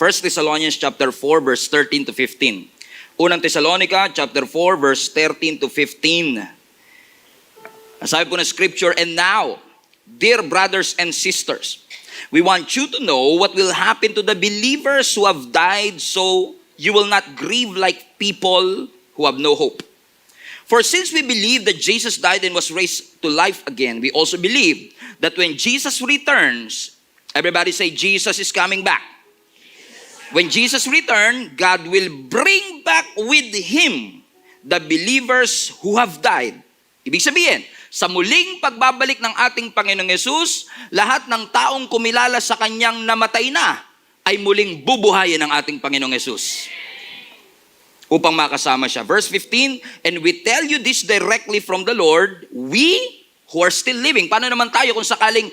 1 Thessalonians chapter 4 verse 13 to 15. Unang Thessalonica chapter 4 verse 13 to 15. Sabi po ng scripture, "And now, dear brothers and sisters, we want you to know what will happen to the believers who have died, so you will not grieve like people who have no hope. For since we believe that Jesus died and was raised to life again, we also believe that when Jesus returns," everybody say, Jesus is coming back. When Jesus returns, God will bring back with Him the believers who have died. Ibig sabihin, sa muling pagbabalik ng ating Panginoong Yesus, lahat ng taong kumilala sa Kanyang namatay na ay muling bubuhayin ng ating Panginoong Yesus upang makasama siya. Verse 15, "And we tell you this directly from the Lord, we who are still living." Paano naman tayo kung sakaling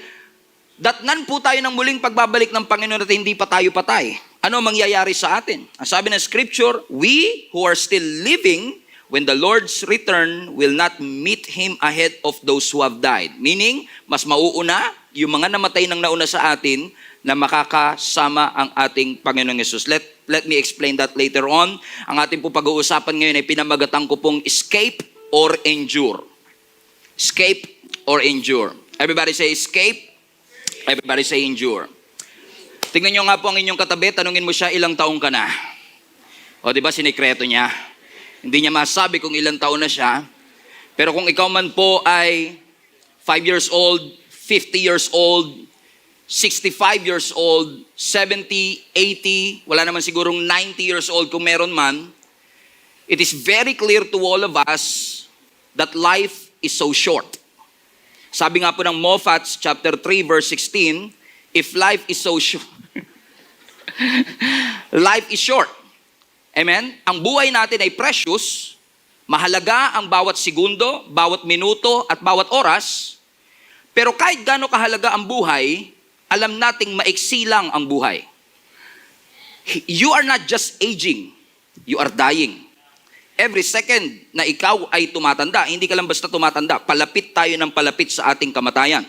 datnan po tayo ng muling pagbabalik ng Panginoon at hindi pa tayo patay? Ano mangyayari sa atin? Ang sabi ng scripture, "We who are still living, when the Lord's return, will not meet Him ahead of those who have died." Meaning, mas mauuna yung mga namatay nang nauna sa atin na makakasama ang ating Panginoong Yesus. Let me explain that later on. Ang ating po pag-uusapan ngayon ay pinamagatan ko pong escape or endure. Escape or endure. Everybody say escape. Everybody say endure. Tingnan nyo nga po ang inyong katabi, tanungin mo siya, ilang taong ka na? O diba, sinikreto niya. Hindi niya masabi kung ilang taon na siya. Pero kung ikaw man po ay 5 years old, 50 years old, 65 years old, 70, 80, wala naman sigurong 90 years old kung meron man, it is very clear to all of us that life is so short. Sabi nga po ng Moffats chapter 3 verse 16, if life is so short, life is short. Amen? Ang buhay natin ay precious, mahalaga ang bawat segundo, bawat minuto, at bawat oras. Pero kahit gaano kahalaga ang buhay, alam nating maiksi lang ang buhay. You are not just aging, you are dying. Every second na ikaw ay tumatanda, hindi ka lang basta tumatanda, palapit tayo ng palapit sa ating kamatayan.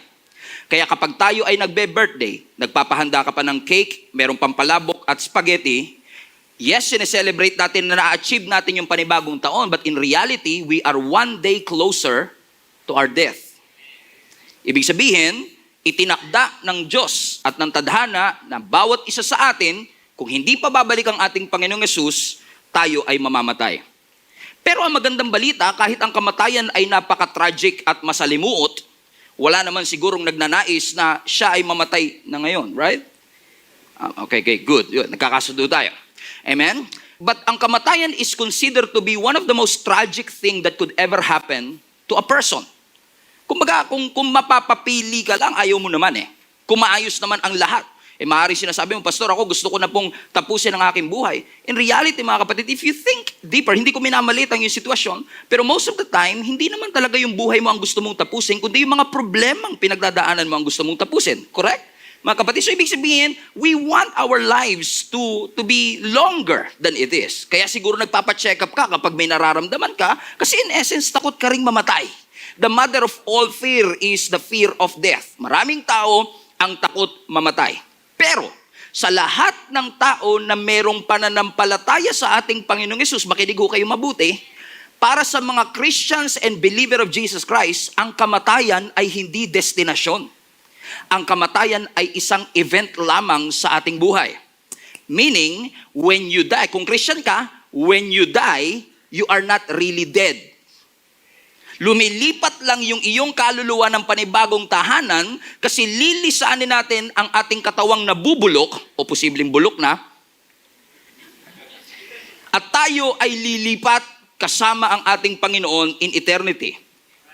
Kaya kapag tayo ay nagbe-birthday, nagpapahanda ka pa ng cake, merong pampalabok at spaghetti, yes, sineselebrate natin na na-achieve natin yung panibagong taon, but in reality, we are one day closer to our death. Ibig sabihin, itinakda ng Diyos at ng tadhana na bawat isa sa atin, kung hindi pa babalik ang ating Panginoong Yesus, tayo ay mamamatay. Pero ang magandang balita, kahit ang kamatayan ay napaka-tragic at masalimuot, wala naman sigurong nagnanais na siya ay mamatay na ngayon, right? Okay, good. Nagkakasundo tayo. Amen? But ang kamatayan is considered to be one of the most tragic thing that could ever happen to a person. Kumbaga, kung mapapapili ka lang, ayaw mo naman eh. Kung maayos naman ang lahat. Maaari sinasabi mo, Pastor, ako gusto ko na pong tapusin ang aking buhay. In reality, mga kapatid, if you think deeper, hindi ko minamalit ang yung sitwasyon, pero most of the time, hindi naman talaga yung buhay mo ang gusto mong tapusin, kundi yung mga problemang pinagdadaanan mo ang gusto mong tapusin. Correct? Mga kapatid, so ibig sabihin, we want our lives to be longer than it is. Kaya siguro nagpapacheck up ka kapag may nararamdaman ka, kasi in essence, takot ka ring mamatay. The mother of all fear is the fear of death. Maraming tao ang takot mamatay. Pero, sa lahat ng tao na merong pananampalataya sa ating Panginoong Yesus, makinig ho kayo mabuti, para sa mga Christians and believer of Jesus Christ, ang kamatayan ay hindi destinasyon. Ang kamatayan ay isang event lamang sa ating buhay. Meaning, when you die, kung Christian ka, when you die, you are not really dead. Lumilipat lang yung iyong kaluluwa ng panibagong tahanan kasi lilisaanin natin ang ating katawang nabubulok o posibleng bulok na at tayo ay lilipat kasama ang ating Panginoon in eternity.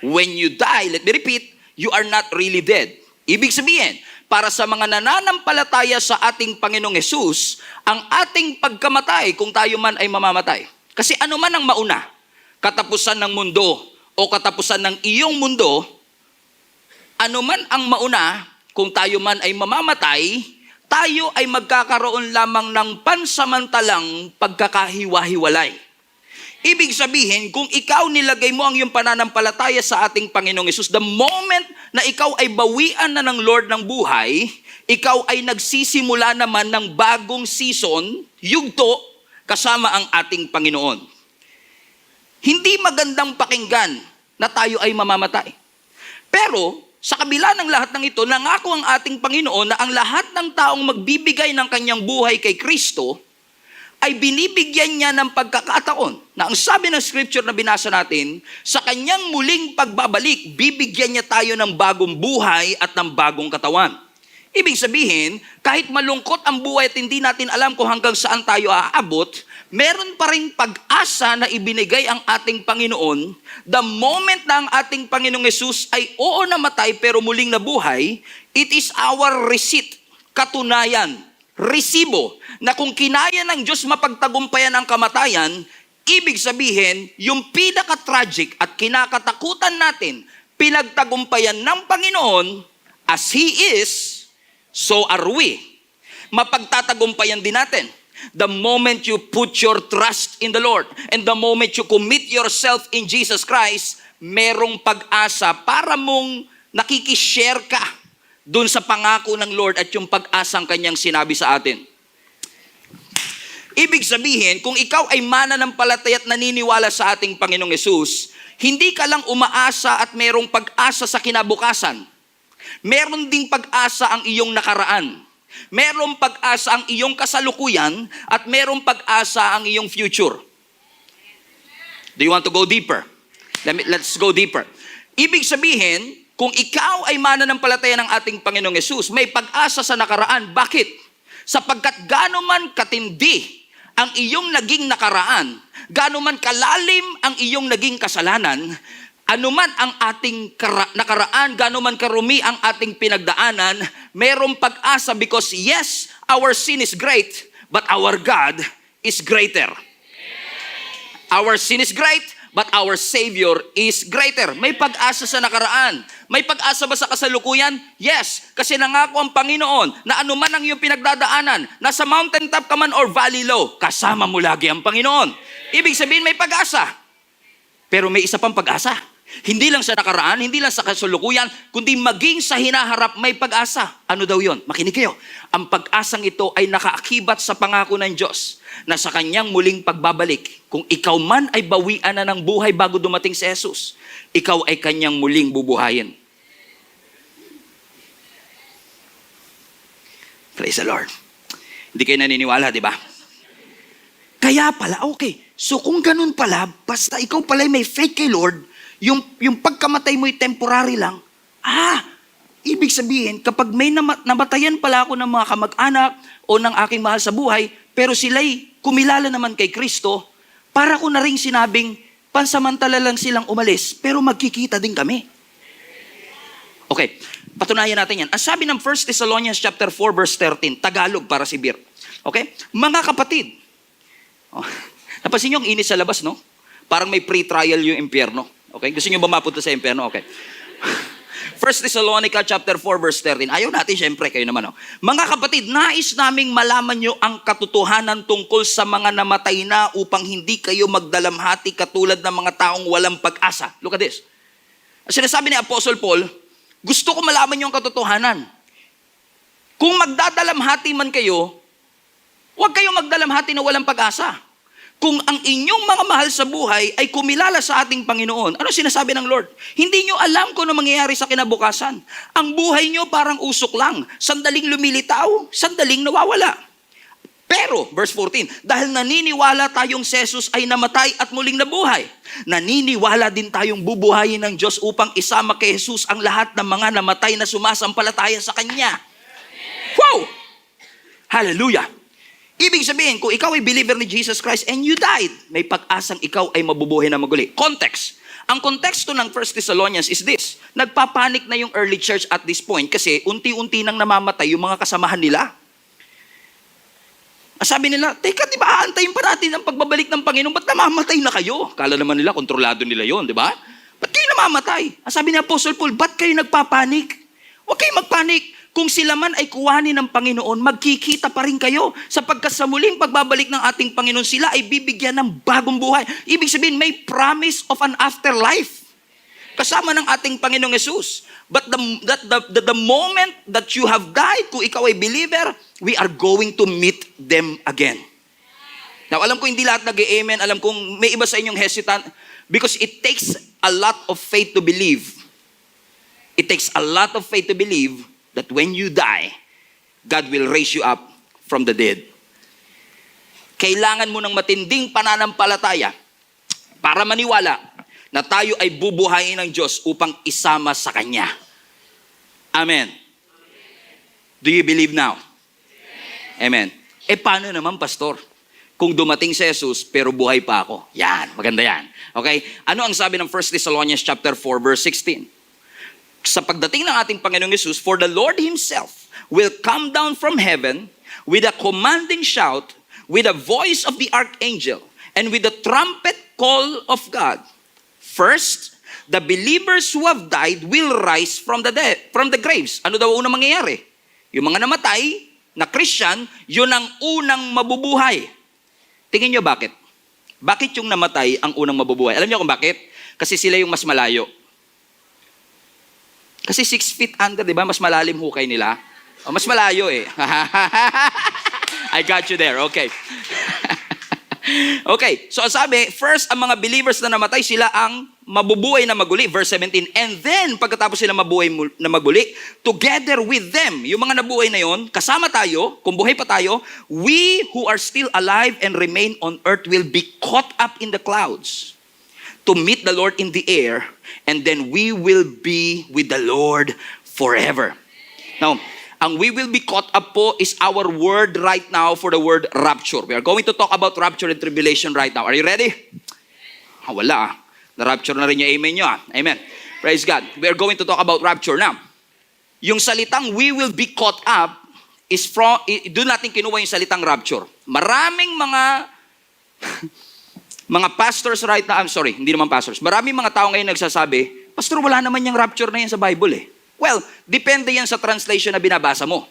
When you die, let me repeat, you are not really dead. Ibig sabihin, para sa mga nananampalataya sa ating Panginoong Yesus, ang ating pagkamatay kung tayo man ay mamamatay. Kasi ano man ang mauna, katapusan ng mundo, o katapusan ng iyong mundo, ano man ang mauna, kung tayo man ay mamamatay, tayo ay magkakaroon lamang ng pansamantalang pagkakahiwa-hiwalay. Ibig sabihin, kung ikaw nilagay mo ang iyong pananampalataya sa ating Panginoong Yesus, the moment na ikaw ay bawian na ng Lord ng buhay, ikaw ay nagsisimula naman ng bagong season, yugto, kasama ang ating Panginoon. Hindi magandang pakinggan na tayo ay mamamatay. Pero, sa kabila ng lahat ng ito, nangako ang ating Panginoon na ang lahat ng taong magbibigay ng kanyang buhay kay Kristo, ay binibigyan niya ng pagkakataon na ang sabi ng scripture na binasa natin, sa kanyang muling pagbabalik, bibigyan niya tayo ng bagong buhay at ng bagong katawan. Ibig sabihin, kahit malungkot ang buhay at hindi natin alam kung hanggang saan tayo aabot, meron pa rin pag-asa na ibinigay ang ating Panginoon. The moment na ang ating Panginoong Yesus ay oo namatay pero muling nabuhay, it is our receipt, katunayan, resibo, na kung kinaya ng Diyos mapagtagumpayan ang kamatayan, ibig sabihin, yung pinaka-tragic at kinakatakutan natin, pinagtagumpayan ng Panginoon, as He is, so are we. Mapagtatagumpayan din natin. The moment you put your trust in the Lord, and the moment you commit yourself in Jesus Christ, merong pag-asa para mong nakikishare ka dun sa pangako ng Lord at yung pag-asang kanyang sinabi sa atin. Ibig sabihin, kung ikaw ay mananampalataya at naniniwala sa ating Panginoong Yesus, hindi ka lang umaasa at merong pag-asa sa kinabukasan. Meron ding pag-asa ang iyong nakaraan. Merong pag-asa ang iyong kasalukuyan at merong pag-asa ang iyong future. Do you want to go deeper? Let's go deeper. Ibig sabihin, kung ikaw ay mananampalataya ng ating Panginoong Yesus, may pag-asa sa nakaraan. Bakit? Sapagkat gaano man katindi ang iyong naging nakaraan, gaano man kalalim ang iyong naging kasalanan, anuman ang ating nakaraan, gaano man karumi ang ating pinagdaanan, mayroong pag-asa because yes, our sin is great, but our God is greater. Our sin is great, but our Savior is greater. May pag-asa sa nakaraan. May pag-asa ba sa kasalukuyan? Yes, kasi nangako ang Panginoon na anuman ang iyong pinagdadaanan, nasa mountaintop ka man or valley low, kasama mo lagi ang Panginoon. Ibig sabihin may pag-asa. Pero may isa pang pag-asa. Hindi lang sa nakaraan, hindi lang sa kasalukuyan, kundi maging sa hinaharap may pag-asa. Ano daw yon? Makinig kayo. Ang pag-asang ito ay nakaakibat sa pangako ng Diyos na sa kanyang muling pagbabalik, kung ikaw man ay bawian na ng buhay bago dumating si Jesus, ikaw ay kanyang muling bubuhayin. Praise the Lord. Hindi kayo naniniwala, di ba? Kaya pala, okay. So kung ganun pala, basta ikaw pala may faith kay Lord, yung pagkamatay mo ay temporary lang, ibig sabihin, kapag may namatayan pala ako ng mga kamag-anak o ng aking mahal sa buhay, pero sila'y kumilala naman kay Kristo, para ko na rin sinabing, pansamantala lang silang umalis, pero magkikita din kami. Okay, patunayan natin yan. Ang sabi ng 1 Thessalonians chapter 4 verse 13, Tagalog para si Bir. Okay? Mga kapatid, napansin niyo ang init sa labas, no? Parang may pre-trial yung impyerno. Okay? Gusto niyo ba mapunta sa impyerno? Okay. 1 Thessalonica chapter 4 verse 13. Ayaw natin, syempre, kayo naman. Mga kapatid, nais naming malaman nyo ang katotohanan tungkol sa mga namatay na upang hindi kayo magdalamhati katulad ng mga taong walang pag-asa. Look at this. Sinasabi ni Apostle Paul, gusto ko malaman nyo ang katotohanan. Kung magdadalamhati man kayo, huwag kayong magdalamhati na walang pag-asa. Kung ang inyong mga mahal sa buhay ay kumilala sa ating Panginoon, ano sinasabi ng Lord? Hindi nyo alam kung ano mangyayari sa kinabukasan. Ang buhay nyo parang usok lang. Sandaling lumilitaw, sandaling nawawala. Pero, verse 14, dahil naniniwala tayong si Jesus ay namatay at muling nabuhay, naniniwala din tayong bubuhayin ng Diyos upang isama kay Jesus ang lahat ng mga namatay na sumasampalataya sa Kanya. Wow! Hallelujah! Ibig sabihin, kung ikaw ay believer ni Jesus Christ and you died, may pag-asang ikaw ay mabubuhay na maguli. Context. Ang konteksto ng 1 Thessalonians is this. Nagpapanik na yung early church at this point kasi unti-unti nang namamatay yung mga kasamahan nila. Sabi nila, teka, di ba aantayin pa natin ang pagbabalik ng Panginoon? Ba't namamatay na kayo? Kala naman nila, kontrolado nila yon, di ba? Ba't kayo namamatay? Sabi ni Apostle Paul, ba't kayo nagpapanik? Huwag kayo magpanik. Kung sila man ay kuhanin ng Panginoon, magkikita pa rin kayo. Sapagkat sa muling pagbabalik ng ating Panginoon, sila ay bibigyan ng bagong buhay. Ibig sabihin, may promise of an afterlife. Kasama ng ating Panginoong Yesus. But the moment that you have died, kung ikaw ay believer, we are going to meet them again. Now, alam ko hindi lahat nag-amen. Alam kong may iba sa inyong hesitant because it takes a lot of faith to believe. It takes a lot of faith to believe that when you die, God will raise you up from the dead. Kailangan mo ng matinding pananampalataya para maniwala na tayo ay bubuhayin ng Diyos upang isama sa Kanya. Amen. Do you believe now? Amen. Paano naman, Pastor? Kung dumating si Jesus, pero buhay pa ako. Yan, maganda yan. Okay? Ano ang sabi ng 1 Thessalonians chapter 4, verse 16? Sa pagdating ng ating Panginoong Jesus, for the Lord Himself will come down from heaven with a commanding shout, with the voice of the archangel, and with the trumpet call of God. First, the believers who have died will rise from the graves. Ano daw unang mangyayari? Yung mga namatay na Christian, yun ang unang mabubuhay. Tingin nyo bakit? Bakit yung namatay ang unang mabubuhay? Alam niyo kung bakit? Kasi sila yung mas malayo. Kasi 6 feet under, di ba? Mas malalim hukay nila. O, mas malayo eh. I got you there. Okay. Okay, so sabi, first, ang mga believers na namatay, sila ang mabubuhay na maguli. Verse 17, and then, pagkatapos sila mabuhay na maguli, together with them, yung mga nabuhay na yon, kasama tayo, kung buhay pa tayo, we who are still alive and remain on earth will be caught up in the clouds to meet the Lord in the air, and then we will be with the Lord forever. Now, ang we will be caught up po is our word right now for the word rapture. We are going to talk about rapture and tribulation right now. Are you ready? Wala. Na-rapture na rin yung amen nyo. Amen. Praise God. We are going to talk about rapture now. Yung salitang we will be caught up is from, doon natin kinuha yung salitang rapture. Maraming mga pastors right now, I'm sorry, hindi naman pastors. Maraming mga tao ngayon nagsasabi, Pastor, wala naman yung rapture na yan sa Bible eh. Well, depende yan sa translation na binabasa mo.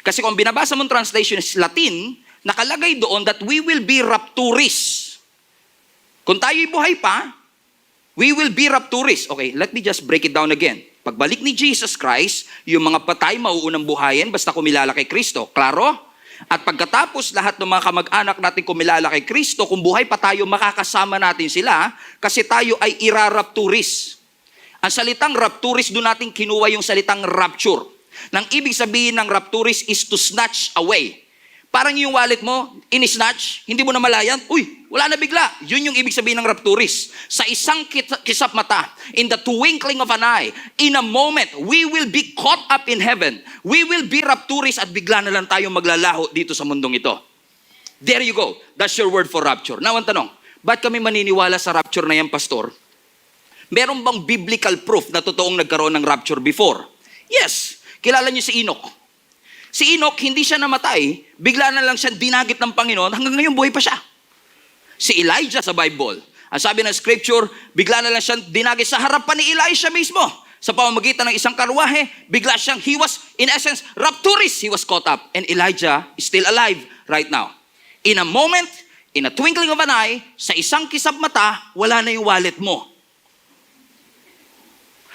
Kasi kung binabasa mong translation is Latin, nakalagay doon that we will be rapturis. Kung tayo'y buhay pa, we will be rapturis. Okay, let me just break it down again. Pagbalik ni Jesus Christ, yung mga patay mauunang buhayin basta kumilala kay Kristo. Klaro? At pagkatapos lahat ng mga kamag-anak natin kumilala kay Kristo, kung buhay pa tayo, makakasama natin sila kasi tayo ay irarapturis. Ang salitang rapturis, doon natin kinuha yung salitang rapture. Nang ibig sabihin ng rapturis is to snatch away. Parang yung wallet mo, in-snatch, hindi mo na malayan, uy, wala na bigla. Yun yung ibig sabihin ng rapturis. Sa isang kisap mata, in the twinkling of an eye, in a moment, we will be caught up in heaven. We will be rapturis at bigla na lang tayo maglalaho dito sa mundong ito. There you go. That's your word for rapture. Now, ang tanong, ba't kami maniniwala sa rapture na yan, Pastor? Meron bang biblical proof na totoong nagkaroon ng rapture before? Yes. Kilala niyo si Enoch. Si Enoch, hindi siya namatay. Bigla na lang siya dinagit ng Panginoon. Hanggang ngayon, buhay pa siya. Si Elijah sa Bible. Ang sabi ng scripture, bigla na lang siya dinagit sa harapan ni Elisha mismo. Sa pamamagitan ng isang karwahe, bigla siyang, he was, in essence, rapturis. He was caught up. And Elijah is still alive right now. In a moment, in a twinkling of an eye, sa isang kisap mata, wala na yung wallet mo.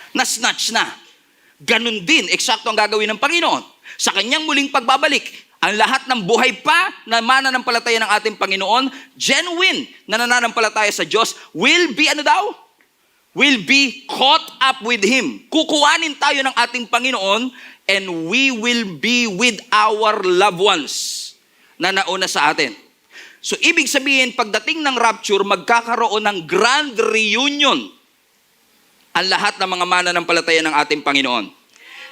Na-snatch na. Ganun din, eksakto ang gagawin ng Panginoon. Sa kanyang muling pagbabalik, ang lahat ng buhay pa na mananampalataya ng ating Panginoon, genuine na nananampalataya sa Diyos, will be, ano daw? Will be caught up with Him. Kukuhanin tayo ng ating Panginoon, and we will be with our loved ones na nauna sa atin. So, ibig sabihin, pagdating ng rapture, magkakaroon ng grand reunion ang lahat ng mga mananampalataya ng ating Panginoon.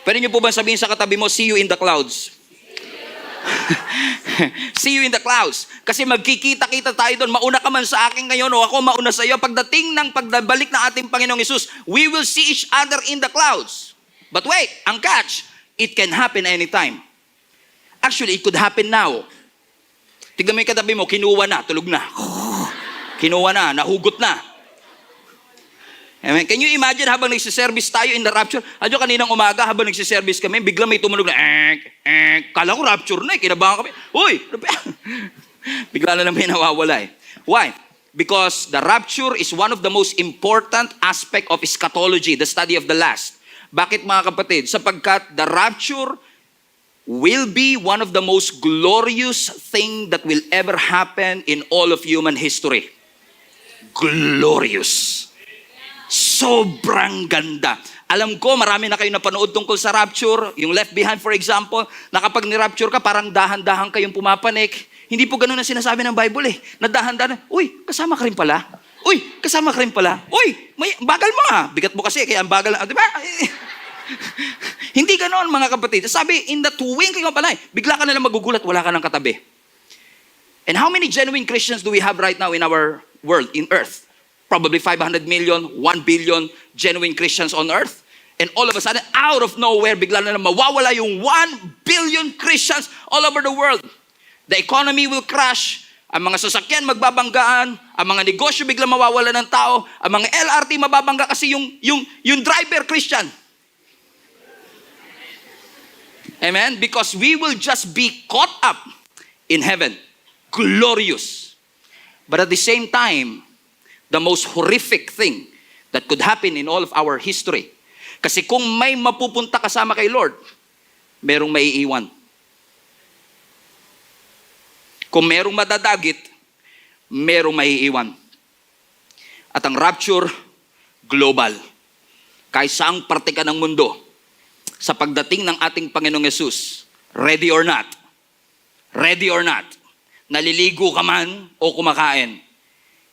Pwede niyo po ba sabihin sa katabi mo, see you in the clouds? See you in the clouds. Kasi magkikita-kita tayo doon. Mauna ka man sa akin ngayon o ako mauna sa iyo. Pagdating ng pagbalik ng ating Panginoong Hesus, we will see each other in the clouds. But wait, ang catch, it can happen anytime. Actually, it could happen now. Tignan mo yung katabi mo, kinuha na, tulog na. Kinuha na, nahugot na. Amen. Can you imagine habang nagsiservice tayo in the rapture? Adyo kaninang umaga habang nagsiservice kami, bigla may tumunog na kala ko rapture na kinabahan kami. Uy! Bigla na lang may nawawala eh. Why? Because the rapture is one of the most important aspect of eschatology, the study of the last. Bakit mga kapatid? Sapagkat the rapture will be one of the most glorious thing that will ever happen in all of human history. Glorious. Sobrang ganda. Alam ko, marami na kayo napanood tungkol sa rapture. Yung Left Behind, for example, na kapag ni-rapture ka, parang dahan-dahan kayong pumapanik. Hindi po ganun ang sinasabi ng Bible eh. Na dahan-dahan, uy, kasama ka rin pala. Uy, kasama ka rin pala. Uy, bagal mo nga. Bigat mo kasi, kaya ang bagal. Di ba? Hindi ganoon mga kapatid. Sabi, in the twinkling of an eye, bigla ka nalang magugulat, wala ka ng katabi. And how many genuine Christians do we have right now in our world, in earth? Probably 500 million, 1 billion genuine Christians on earth. And all of a sudden, out of nowhere, bigla na mawawala yung 1 billion Christians all over the world. The economy will crash. Ang mga sasakyan magbabanggaan. Ang mga negosyo bigla mawawala ng tao. Ang mga LRT mababangga kasi yung driver Christian. Amen? Because we will just be caught up in heaven. Glorious. But at the same time, the most horrific thing that could happen in all of our history. Kasi kung may mapupunta kasama kay Lord, merong maiiwan. Kung merong madadagit, merong maiiwan. At ang rapture, global. Kahit saang parte ka ng mundo, sa pagdating ng ating Panginoong Yesus, ready or not, naliligo ka man o kumakain,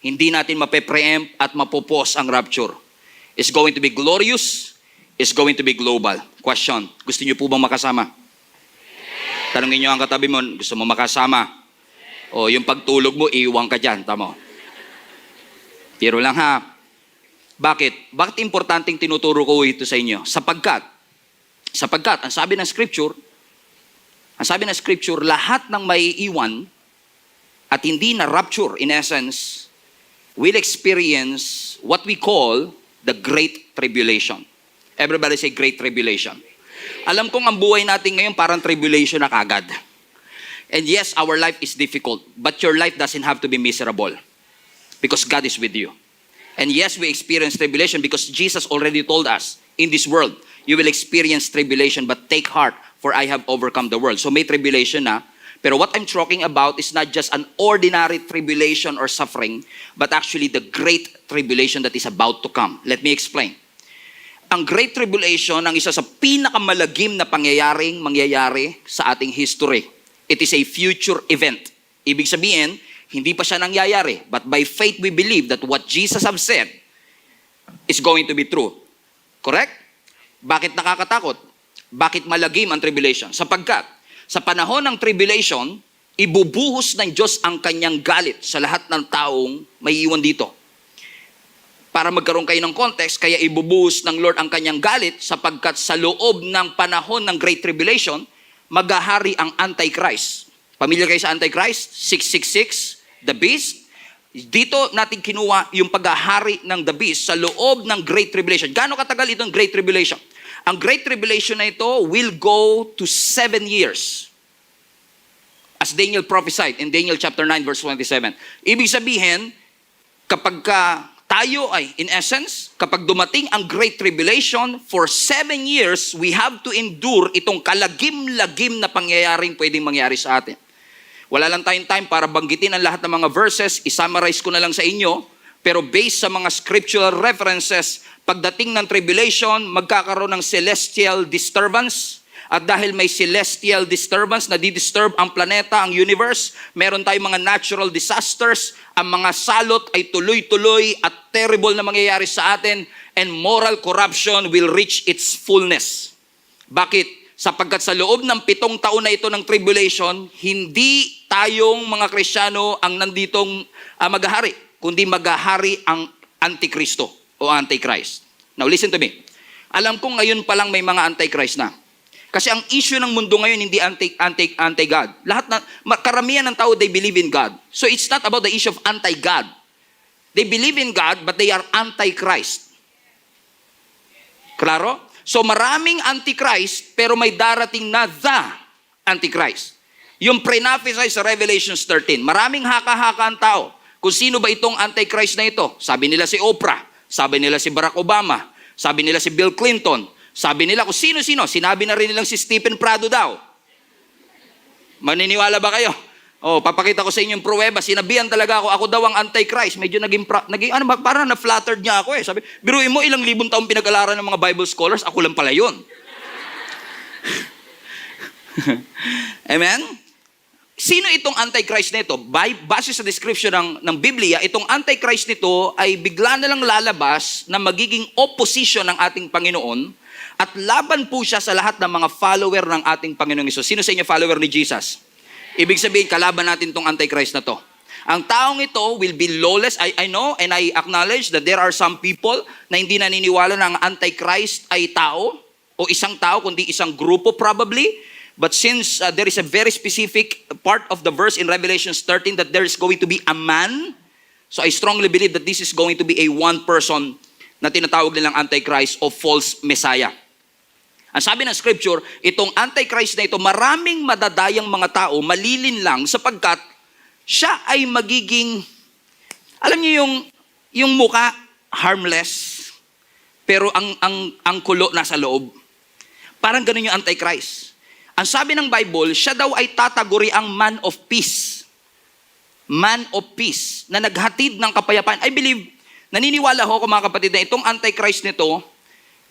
hindi natin mape-preempt at mapopos ang rapture. It's going to be glorious, it's going to be global. Question, gusto niyo po bang makasama? Tanungin niyo ang katabi mo, gusto mo makasama? O yung pagtulog mo, iiwan ka dyan, tamo. Tiro lang ha. Bakit? Bakit importanteng tinuturo ko ito sa inyo? Sapagkat, ang sabi ng scripture, lahat ng maiiwan at hindi na rapture, in essence, will experience what we call the Great Tribulation. Everybody say Great Tribulation. Alam kong ang buhay natin ngayon parang tribulation na kagad. And yes, our life is difficult, but your life doesn't have to be miserable because God is with you. And yes, we experience tribulation because Jesus already told us, in this world, you will experience tribulation, but take heart, for I have overcome the world. So may tribulation na, pero what I'm talking about is not just an ordinary tribulation or suffering, but actually the great tribulation that is about to come. Let me explain. Ang Great Tribulation ang isa sa pinakamalagim na pangyayaring mangyayari sa ating history. It is a future event. Ibig sabihin, hindi pa siya nangyayari. But by faith, we believe that what Jesus have said is going to be true. Correct? Bakit nakakatakot? Bakit malagim ang tribulation? Sapagkat, sa panahon ng tribulation, ibubuhos ng Diyos ang kanyang galit sa lahat ng taong may iwan dito. Para magkaroon kayo ng context, kaya ibubuhos ng Lord ang kanyang galit sapagkat sa loob ng panahon ng Great Tribulation, maghahari ang Antichrist. Pamilyar kayo sa Antichrist? 666, the beast. Dito natin kinuha yung paghahari ng the beast sa loob ng Great Tribulation. Gaano katagal itong Great Tribulation? Ang Great Tribulation na ito will go to 7 years. As Daniel prophesied in Daniel chapter 9 verse 27. Ibig sabihin, kapag tayo ay, in essence, kapag dumating ang Great Tribulation, for 7 years, we have to endure itong kalagim-lagim na pangyayaring pwedeng mangyari sa atin. Wala lang tayong time para banggitin ang lahat ng mga verses, isummarize ko na lang sa inyo, pero based sa mga scriptural references, pagdating ng tribulation, magkakaroon ng celestial disturbance. At dahil may celestial disturbance na di-disturb ang planeta, ang universe, meron tayong mga natural disasters, ang mga salot ay tuloy-tuloy at terrible na mangyayari sa atin, and moral corruption will reach its fullness. Bakit? Sapagkat sa loob ng 7 taon na ito ng tribulation, hindi tayong mga Kristiyano ang nanditong maghahari, kundi maghahari ang Antikristo o Antichrist. Now listen to me. Alam ko ngayon pa lang may mga Antichrist na. Kasi ang issue ng mundo ngayon hindi anti-God. Karamihan ng tao, they believe in God. So it's not about the issue of anti-God. They believe in God, but they are anti-Christ. Klaro? So maraming anti-Christ, pero may darating na the anti-Christ. Yung pre-prophesy sa Revelation 13. Maraming haka-haka ang tao. Kung sino ba itong anti-Christ na ito? Sabi nila si Oprah. Sabi nila si Barack Obama. Sabi nila si Bill Clinton. Sabi nila kung sino-sino, sinabi na rin nilang si Stephen Prado daw. Maniniwala ba kayo? Papakita ko sa inyo yung pruweba. Sinabihan talaga ako daw ang Antichrist. Medyo parang na-flattered niya ako eh. Sabi, biruin mo ilang libong taong pinag-alaran ng mga Bible scholars, ako lang pala yun. Amen? Sino itong Antichrist nito? Base sa description ng Biblia, itong Antichrist nito ay bigla na lang lalabas na magiging opposition ng ating Panginoon at laban po siya sa lahat ng mga follower ng ating Panginoong Hesus. Sino sa inyo follower ni Jesus? Ibig sabihin, kalaban natin itong Antichrist na to. Ang taong ito will be lawless. I know and I acknowledge that there are some people na hindi naniniwala na ang Antichrist ay tao o isang tao, kundi isang grupo probably. But since there is a very specific part of the verse in Revelation 13 that there is going to be a man, so I strongly believe that this is going to be a one person na tinatawag nilang Antichrist o false Messiah. Ang sabi ng scripture, itong Antichrist na ito, maraming madadayang mga tao, malilin lang sapagkat siya ay magiging, alam niyo yung muka, harmless, pero ang kulo nasa loob. Parang ganun yung Antichrist. Ang sabi ng Bible, siya daw ay tataguri ang man of peace. Man of peace, na naghatid ng kapayapaan. I believe, naniniwala ho mga kapatid na itong Antichrist nito,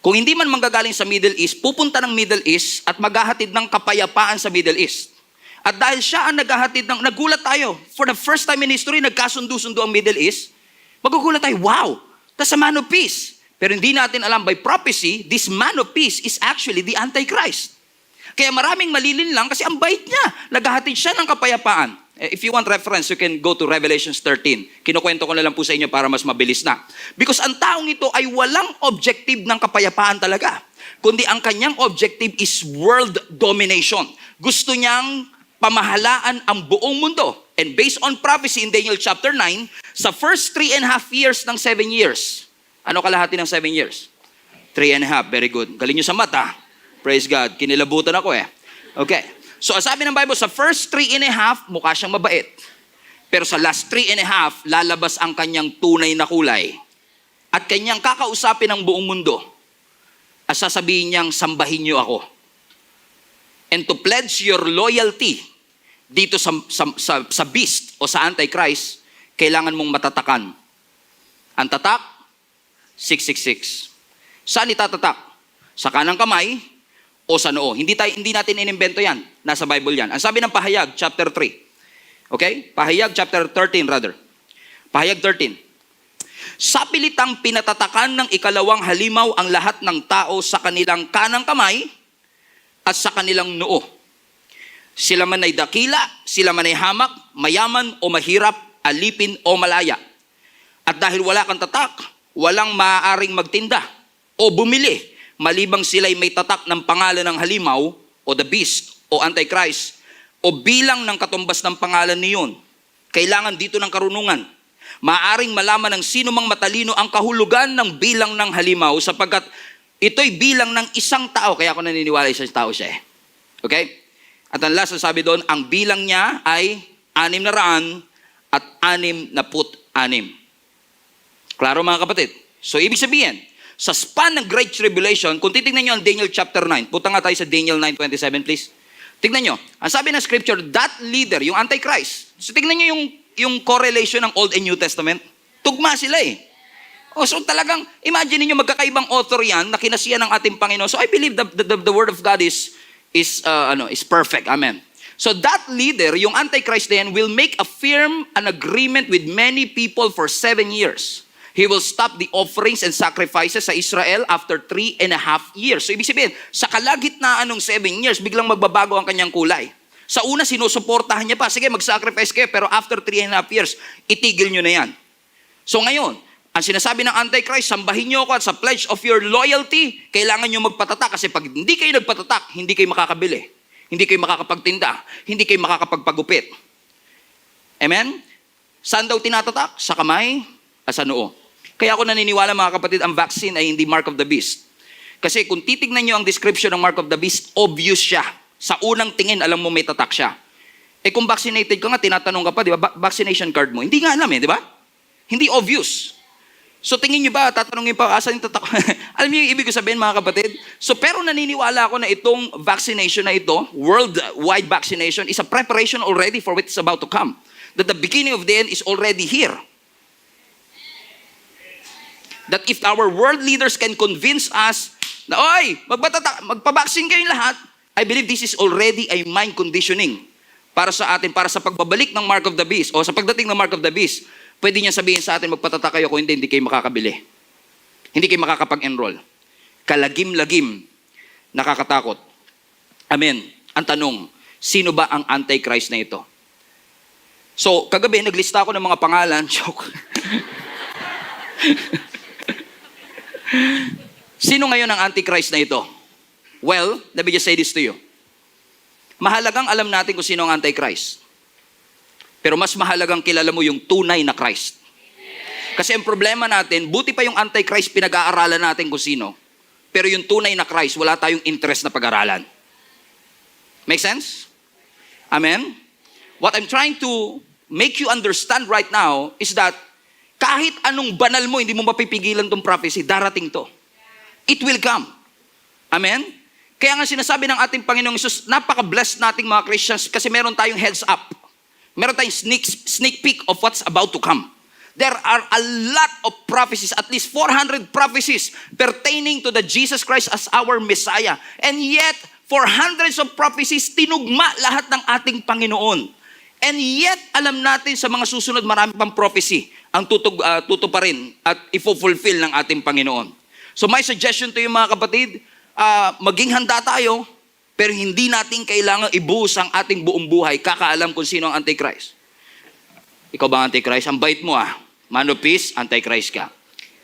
kung hindi man manggagaling sa Middle East, pupunta ng Middle East at maghahatid ng kapayapaan sa Middle East. At dahil siya ang naghahatid ng, nagulat tayo, for the first time in history, nagkasundo-sundo ang Middle East, magugulat tayo, wow, that's a man of peace. Pero hindi natin alam, by prophecy, this man of peace is actually the Antichrist. Kaya maraming malilin lang kasi ang bait niya, naghahatid siya ng kapayapaan. If you want reference, you can go to Revelation 13. Kinukwento ko na lang po sa inyo para mas mabilis na. Because ang taong ito ay walang objective ng kapayapaan talaga. Kundi ang kanyang objective is world domination. Gusto niyang pamahalaan ang buong mundo. And based on prophecy in Daniel chapter 9, sa first 3.5 years ng 7 years, ano kalahati ng 7 years? 3.5, very good. Galing nyo sa mata. Praise God. Kinilabutan ako eh. Okay. So, sabi ng Bible, sa first 3.5, mukha siyang mabait. Pero sa last 3.5, lalabas ang kanyang tunay na kulay. At kanyang kakausapin ang buong mundo. At sasabihin niyang, sambahin niyo ako. And to pledge your loyalty dito sa beast o sa Antichrist, kailangan mong matatakan. Ang tatak, 666. Saan itatatak? Sa kanang kamay o sa noo. Hindi natin inimbento yan. Nasa Bible yan. Ang sabi ng Pahayag, chapter 3. Okay? Pahayag, chapter 13 rather. Pahayag 13. Sa pilitang pinatatakan ng ikalawang halimaw ang lahat ng tao sa kanilang kanang kamay at sa kanilang noo. Sila man ay dakila, sila man ay hamak, mayaman o mahirap, alipin o malaya. At dahil wala kang tatak, walang maaaring magtinda o bumili, malibang sila'y may tatak ng pangalan ng halimaw o the beast o Antichrist o bilang ng katumbas ng pangalan niyon. Kailangan dito ng karunungan. Maaring malaman ng sino mang matalino ang kahulugan ng bilang ng halimaw sapagkat ito'y bilang ng isang tao. Kaya ako naniniwala isang tao siya eh. Okay? At ang last na sabi doon, ang bilang niya ay 600 at 66. Klaro mga kapatid? So ibig sabihin, sa span ng Great Tribulation, kung titignan nyo ang Daniel chapter 9, punta nga tayo sa Daniel 9:27 please. Tignan nyo, ang sabi ng scripture, that leader, yung Antichrist. So tignan nyo yung correlation ng Old and New Testament. Tugma sila eh. So talagang, imagine niyo magkakaibang author yan na kinasiya ng ating Panginoon. So I believe the word of God is perfect. Amen. So that leader, yung Antichrist then, will make a firm an agreement with many people for 7 years. He will stop the offerings and sacrifices sa Israel after 3.5 years. So ibig sabihin, sa kalagitnaan ng 7 years, biglang magbabago ang kanyang kulay. Sa una, sinusuportahan niya pa. Sige, mag-sacrifice kayo, pero after 3.5 years, itigil nyo na yan. So ngayon, ang sinasabi ng Antichrist, sambahin nyo ako at sa pledge of your loyalty, kailangan nyo magpatatak. Kasi pag hindi kayo nagpatatak, hindi kayo makakabili. Hindi kayo makakapagtinda. Hindi kayo makakapagpagupit. Amen? Saan daw tinatatak? Sa kamay at sa noo. Kaya ako naniniwala mga kapatid, ang vaccine ay hindi mark of the beast. Kasi kung titignan nyo ang description ng mark of the beast, obvious siya. Sa unang tingin, alam mo may tatak siya. Kung vaccinated ka nga, tinatanong ka pa, di ba, vaccination card mo. Hindi nga alam di ba? Hindi obvious. So tingin niyo ba, tatanungin pa, asan yung tatak? Alam niyo yung ibig ko sabihin mga kapatid? So pero naniniwala ako na itong vaccination na ito, worldwide vaccination, is a preparation already for what is about to come. That the beginning of the end is already here. That if our world leaders can convince us na, oy, magpa-vaccine kayong lahat, I believe this is already a mind conditioning para sa atin, para sa pagbabalik ng Mark of the Beast, o sa pagdating ng Mark of the Beast. Pwede niya sabihin sa atin, magpatata kayo, kung hindi kayo makakabili. Hindi kayo makakapag-enroll. Kalagim-lagim, nakakatakot. Amen. Ang tanong, sino ba ang Antichrist na ito? So, kagabi, naglista ako ng mga pangalan. Joke. Sino ngayon ang Antichrist na ito? Well, let me just say this to you. Mahalagang alam natin kung sino ang Antichrist. Pero mas mahalagang kilala mo yung tunay na Christ. Kasi ang problema natin, buti pa yung Antichrist pinag-aaralan natin kung sino. Pero yung tunay na Christ, wala tayong interest na pag-aralan. Make sense? Amen? What I'm trying to make you understand right now is that kahit anong banal mo, hindi mo mapipigilan tong prophecy, darating to. It will come. Amen? Kaya nga sinasabi ng ating Panginoong Hesus, napaka-blessed nating mga Christians kasi meron tayong heads up. Meron tayong sneak peek of what's about to come. There are a lot of prophecies, at least 400 prophecies pertaining to the Jesus Christ as our Messiah. And yet, for hundreds of prophecies, tinugma lahat ng ating Panginoon. And yet, alam natin sa mga susunod, marami pang prophecy ang tutuparin at ifulfill ng ating Panginoon. So my suggestion to you mga kapatid, maging handa tayo, pero hindi natin kailangan ibuhos ang ating buong buhay kakaalam kung sino ang Antichrist. Ikaw ba ang Antichrist? Ang bait mo Man of peace, Antichrist ka.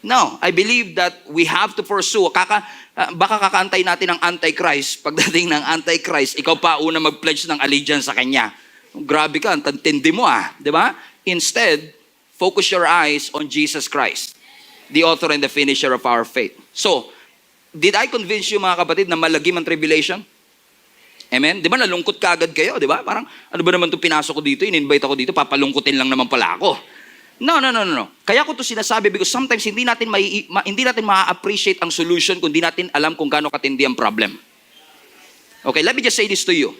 No, I believe that we have to pursue. Baka kakaantay natin ang Antichrist. Pagdating ng Antichrist, ikaw pa una mag-pledge ng allegiance sa kanya. Grabe ka, ang tantindi mo di ba? Instead, focus your eyes on Jesus Christ, the author and the finisher of our faith. So, did I convince you mga kapatid na malagim ang tribulation? Amen? Di ba nalungkot ka agad kayo? Di ba? Parang, ano ba naman itong pinasok ko dito? In-invite ako dito, papalungkutin lang naman pala ako. No. Kaya ko ito sinasabi because sometimes hindi natin ma-appreciate ang solution kung hindi natin alam kung gaano katindi ang problem. Okay, let me just say this to you.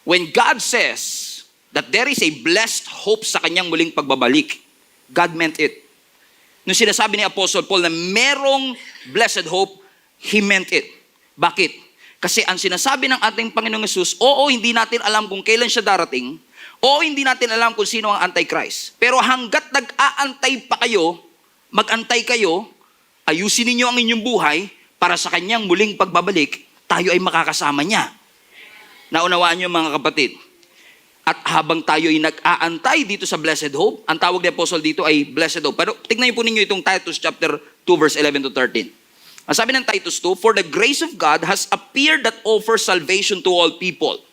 When God says that there is a blessed hope sa kanyang muling pagbabalik, God meant it. Nung sinasabi ni Apostle Paul na merong blessed hope, He meant it. Bakit? Kasi ang sinasabi ng ating Panginoong Hesus, oo, hindi natin alam kung kailan siya darating, oo, hindi natin alam kung sino ang Antichrist. Pero hanggat nag-aantay pa kayo, mag-antay kayo, ayusin ninyo ang inyong buhay para sa kanyang muling pagbabalik, tayo ay makakasama niya. Naunawaan niyo mga kapatid. At habang tayo ay nag-aantay dito sa blessed hope, ang tawag ni Apostle dito ay blessed hope. Pero tignan niyo po ninyo itong Titus chapter 2 verse 11 to 13. Ang sabi ng Titus 2, for the grace of God has appeared that offers salvation to all people.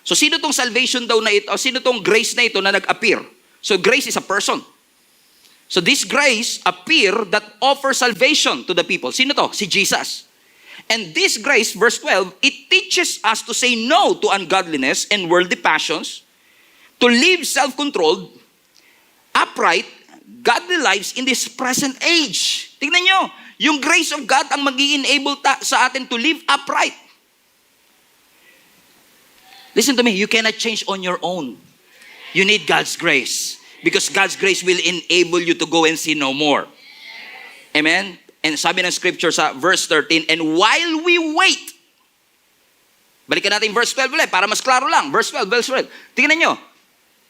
So sino tong salvation daw na ito? O sino tong grace na ito na nag-appear? So grace is a person. So this grace appear that offers salvation to the people. Sino to? Si Jesus. And this grace, verse 12, it teaches us to say no to ungodliness and worldly passions, to live self-controlled, upright, godly lives in this present age. Tingnan nyo, yung grace of God ang mag-i-enable sa atin to live upright. Listen to me, you cannot change on your own. You need God's grace. Because God's grace will enable you to go and sin no more. Amen? And sabi ng scripture sa verse 13, and while we wait, balikan natin verse 12 ulit para mas klaro lang. Verse 12. Tingnan nyo,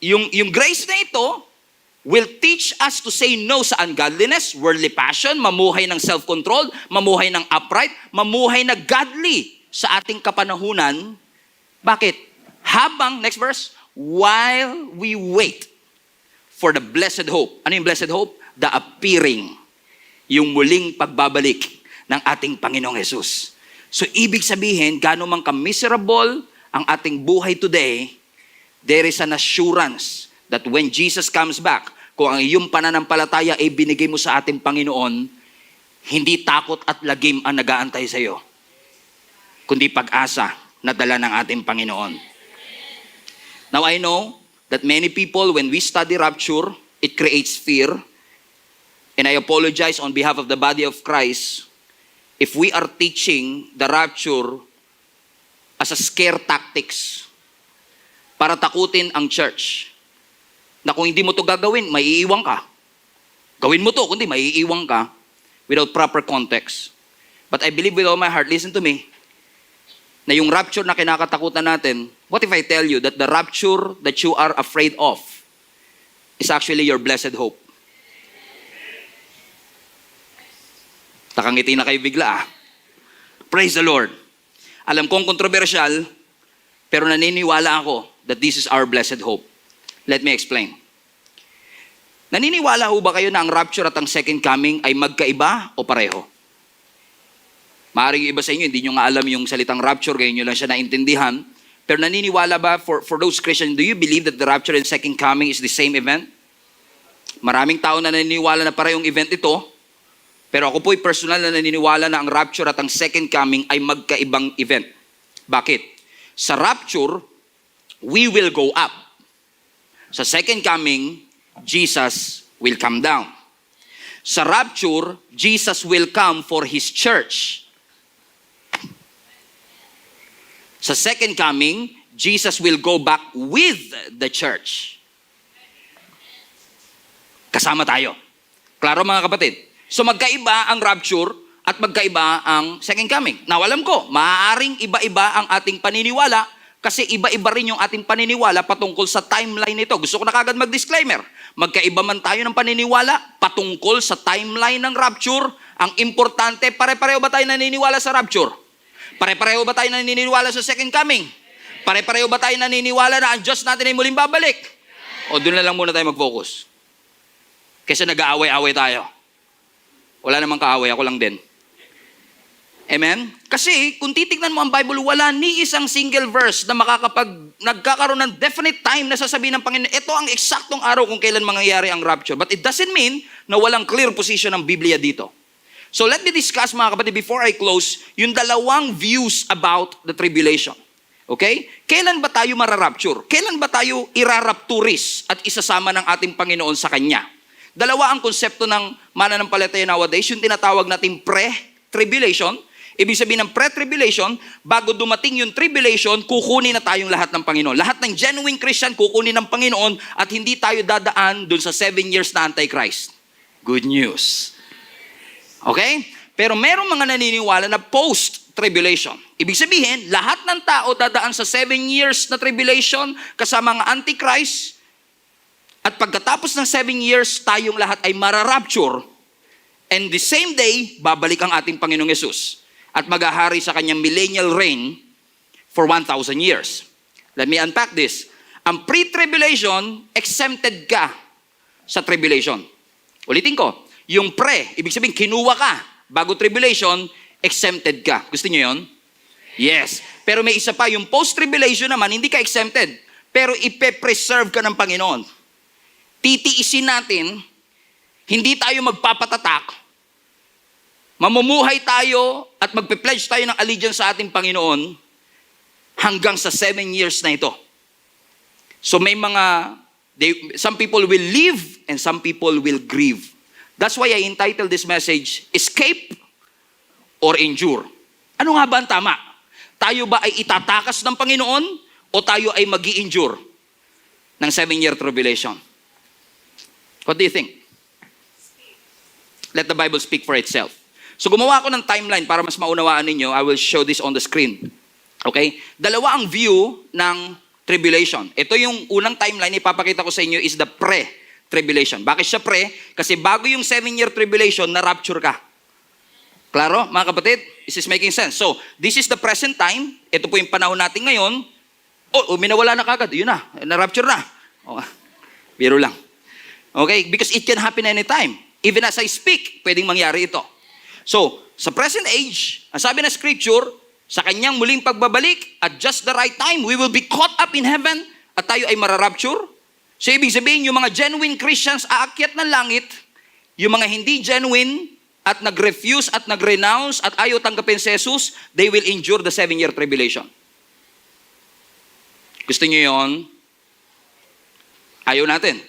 yung grace na ito will teach us to say no sa ungodliness, worldly passion, mamuhay ng self-control, mamuhay ng upright, mamuhay na godly sa ating kapanahunan. Bakit? Habang, next verse, while we wait for the blessed hope. Ano yung blessed hope? The appearing, yung muling pagbabalik ng ating Panginoong Hesus. So, ibig sabihin, gano'n man ka-miserable ang ating buhay today, there is an assurance that when Jesus comes back, kung ang iyong pananampalataya ay binigay mo sa ating Panginoon, hindi takot at lagim ang nag-aantay sa iyo, kundi pag-asa na dala ng ating Panginoon. Now, I know that many people, when we study rapture, it creates fear. And I apologize on behalf of the body of Christ if we are teaching the rapture as a scare tactics para takutin ang church. Na kung hindi mo to gagawin, maiiwan ka. Gawin mo to, kundi maiiwan ka without proper context. But I believe with all my heart, listen to me, na yung rapture na kinakatakutan natin, what if I tell you that the rapture that you are afraid of is actually your blessed hope? Nakangiti na kayo bigla. Praise the Lord. Alam kong kontrobersyal, pero naniniwala ako that this is our blessed hope. Let me explain. Naniniwala ho ba kayo na ang rapture at ang second coming ay magkaiba o pareho? Maaaring iba sa inyo, hindi nyo nga alam yung salitang rapture, ngayon nyo lang siya naintindihan. Pero naniniwala ba, for those Christians, do you believe that the rapture and second coming is the same event? Maraming tao na naniniwala na parehong event ito, pero ako po'y personal na naniniwala na ang rapture at ang second coming ay magkaibang event. Bakit? Sa rapture, we will go up. Sa second coming, Jesus will come down. Sa rapture, Jesus will come for His church. Sa second coming, Jesus will go back with the church. Kasama tayo. Klaro mga kapatid? So magkaiba ang rapture at magkaiba ang second coming. Now alam ko, maaaring iba-iba ang ating paniniwala kasi iba-iba rin yung ating paniniwala patungkol sa timeline nito. Gusto ko na kagad mag-disclaimer. Magkaiba man tayo ng paniniwala patungkol sa timeline ng rapture. Ang importante, pare-pareho ba tayo naniniwala sa rapture? Pare-pareho ba tayo naniniwala sa second coming? Pare-pareho ba tayo naniniwala na ang Diyos natin ay muling babalik? O doon na lang muna tayo mag-focus. Kasi nag-aaway-aaway tayo. Wala namang kaaway, ako lang din. Amen? Kasi kung titignan mo ang Bible, wala ni isang single verse na nagkakaroon ng definite time na sasabihin ng Panginoon, ito ang eksaktong araw kung kailan mangyayari ang rapture. But it doesn't mean na walang clear position ng Biblia dito. So let me discuss mga kapatid before I close, yung dalawang views about the tribulation. Okay? Kailan ba tayo mararapture? Kailan ba tayo irarapturis at isasama ng ating Panginoon sa Kanya? Dalawa ang konsepto ng mananampalataya nowadays, yung tinatawag nating pre-tribulation. Ibig sabihin ng pre-tribulation, bago dumating yung tribulation, kukunin na tayong lahat ng Panginoon. Lahat ng genuine Christian, kukunin ng Panginoon at hindi tayo dadaan dun sa 7 years na Antichrist. Good news. Okay? Pero merong mga naniniwala na post-tribulation. Ibig sabihin, lahat ng tao dadaan sa 7 years na tribulation kasama ang Antichrist. At pagkatapos ng 7 years, tayong lahat ay mararapture. And the same day, babalik ang ating Panginoong Yesus. At maghahari sa kanyang millennial reign for 1,000 years. Let me unpack this. Ang pre-tribulation, exempted ka sa tribulation. Ulitin ko, yung pre, ibig sabihin, kinuha ka. Bago tribulation, exempted ka. Gusto niyo yun? Yes. Pero may isa pa, yung post-tribulation naman, hindi ka exempted. Pero ipe-preserve ka ng Panginoon. Titiisin natin, hindi tayo magpapatatak, mamumuhay tayo at magpe-pledge tayo ng allegiance sa ating Panginoon hanggang sa 7 years na ito. So may some people will live and some people will grieve. That's why I entitled this message, Escape or Endure. Ano nga ba ang tama? Tayo ba ay itatakas ng Panginoon o tayo ay magi-endure ng 7-year tribulation? What do you think? Let the Bible speak for itself. So gumawa ako ng timeline para mas maunawaan ninyo. I will show this on the screen. Okay? Dalawa ang view ng tribulation. Ito yung unang timeline ipapakita ko sa inyo is the pre-tribulation. Bakit siya pre? Kasi bago yung 7-year tribulation, na-rapture ka. Klaro, mga kapatid? Is this making sense? So, this is the present time. Ito po yung panahon natin ngayon. Minawala na kagad. Yun na. Na-rapture na. Biro lang. Okay? Because it can happen anytime. Even as I speak, pwedeng mangyari ito. So, sa present age, ang sabi na scripture, sa kanyang muling pagbabalik, at just the right time, we will be caught up in heaven, at tayo ay mararapture. So, ibig sabihin, yung mga genuine Christians aakyat ng langit, yung mga hindi genuine, at nag-refuse, at nag-renounce, at ayaw tanggapin si Jesus, they will endure the 7-year tribulation. Gusto nyo yun? Ayaw natin.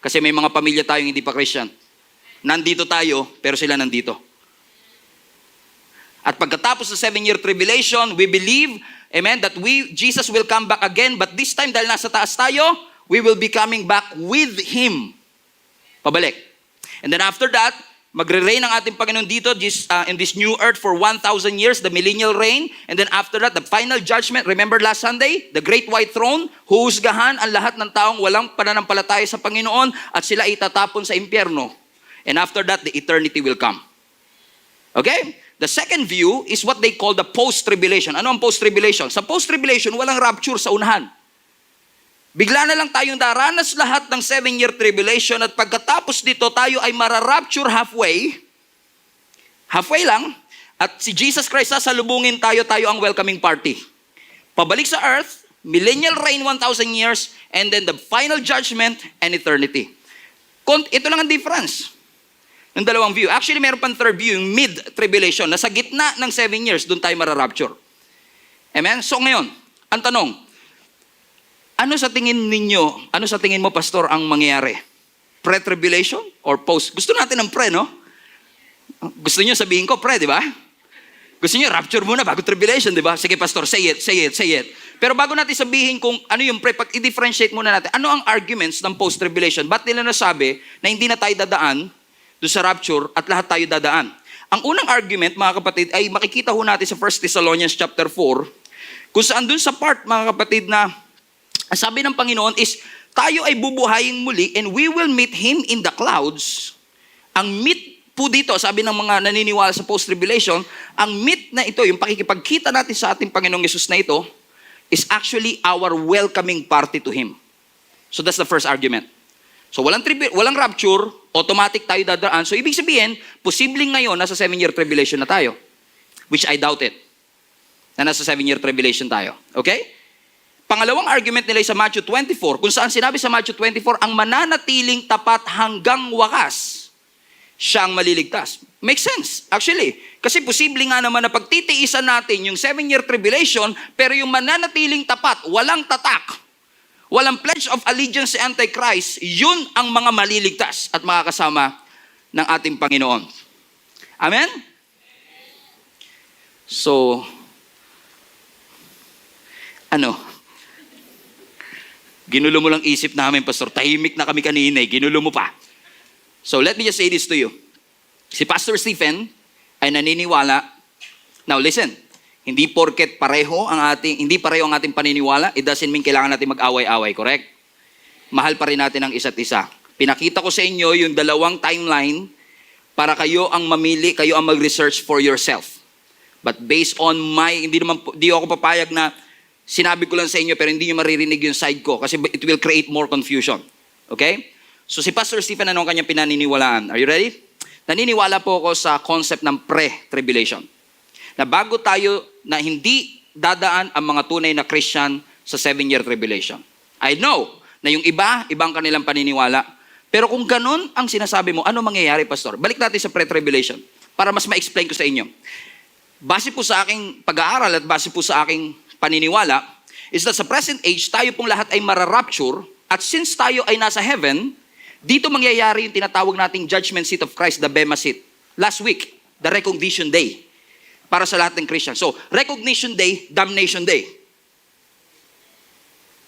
Kasi may mga pamilya tayong hindi pa Christian. Nandito tayo, pero sila nandito. At pagkatapos ng 7-year tribulation, we believe, amen, that Jesus will come back again, but this time, dahil nasa taas tayo, we will be coming back with Him. Pabalik. And then after that, magre-reign ang ating Panginoon dito in this new earth for 1,000 years, the millennial reign. And then after that, the final judgment. Remember last Sunday? The great white throne, huhusgahan ang lahat ng taong walang pananampalataya sa Panginoon at sila itatapon sa impyerno. And after that, the eternity will come. Okay? The second view is what they call the post-tribulation. Ano ang post-tribulation? Sa post-tribulation, walang rapture sa unahan. Bigla na lang tayong daranas lahat ng 7-year tribulation at pagkatapos dito, tayo ay mararapture halfway. Halfway lang. At si Jesus Christ sasalubungin tayo ang welcoming party. Pabalik sa earth, millennial reign 1,000 years, and then the final judgment and eternity. Ito lang ang difference ng dalawang view. Actually, meron pang third view, yung mid-tribulation, na sa gitna ng 7 years, doon tayo mararapture. Amen? So ngayon, ang tanong, ano sa tingin mo, Pastor, ang mangyayari? Pre-tribulation or post? Gusto natin ng pre, no? Gusto niyo sabihin ko, pre, di ba? Gusto niyo, rapture muna bago tribulation, di ba? Sige, Pastor, say it. Pero bago natin sabihin kung ano yung pre, pag i-differentiate muna natin, ano ang arguments ng post-tribulation? Ba't nila nasabi na hindi na tayo dadaan doon sa rapture at lahat tayo dadaan? Ang unang argument, mga kapatid, ay makikita ho natin sa 1 Thessalonians chapter 4, kung saan doon sa part, mga kapatid, na ang sabi ng Panginoon is, tayo ay bubuhayin muli and we will meet Him in the clouds. Ang meet po dito, sabi ng mga naniniwala sa post-tribulation, ang meet na ito, yung pakikipagkita natin sa ating Panginoong Yesus na ito, is actually our welcoming party to Him. So that's the first argument. So walang rapture, automatic tayo dadaan. So ibig sabihin, posibleng ngayon nasa 7-year tribulation na tayo. Which I doubt it. Na nasa 7-year tribulation tayo. Okay? Pangalawang argument nila sa Matthew 24, kung saan sinabi sa Matthew 24, ang mananatiling tapat hanggang wakas, siya ang maliligtas. Makes sense, actually. Kasi posible nga naman na pagtitiisan natin yung 7-year tribulation, pero yung mananatiling tapat, walang tatak, walang pledge of allegiance sa Antichrist, yun ang mga maliligtas at makakasama ng ating Panginoon. Amen? So, ginulo mo lang isip namin, Pastor. Tahimik na kami kanina, ginulo mo pa. So let me just say this to you. Si Pastor Stephen ay naniniwala. Now listen, hindi pareho ang ating paniniwala, it doesn't mean kailangan natin mag-away-away, correct? Mahal pa rin natin ang isa't isa. Pinakita ko sa inyo yung dalawang timeline para kayo ang mamili, kayo ang mag-research for yourself. But based on hindi ako papayag na sinabi ko lang sa inyo pero hindi nyo maririnig yung side ko kasi it will create more confusion. Okay? So si Pastor Stephen, ano ang kanyang pinaniniwalaan? Are you ready? Naniniwala po ako sa concept ng pre-tribulation. Na bago tayo, na hindi dadaan ang mga tunay na Christian sa 7-year tribulation. I know na yung ibang kanilang paniniwala. Pero kung ganun ang sinasabi mo, ano mangyayari, Pastor? Balik natin sa pre-tribulation para mas ma-explain ko sa inyo. Base po sa aking pag-aaral at base po sa aking paniniwala is that sa present age, tayo pong lahat ay mararapture at since tayo ay nasa heaven, dito mangyayari yung tinatawag nating judgment seat of Christ, the Bema seat. Last week, the recognition day para sa lahat ng Christian. So, recognition day, damnation day.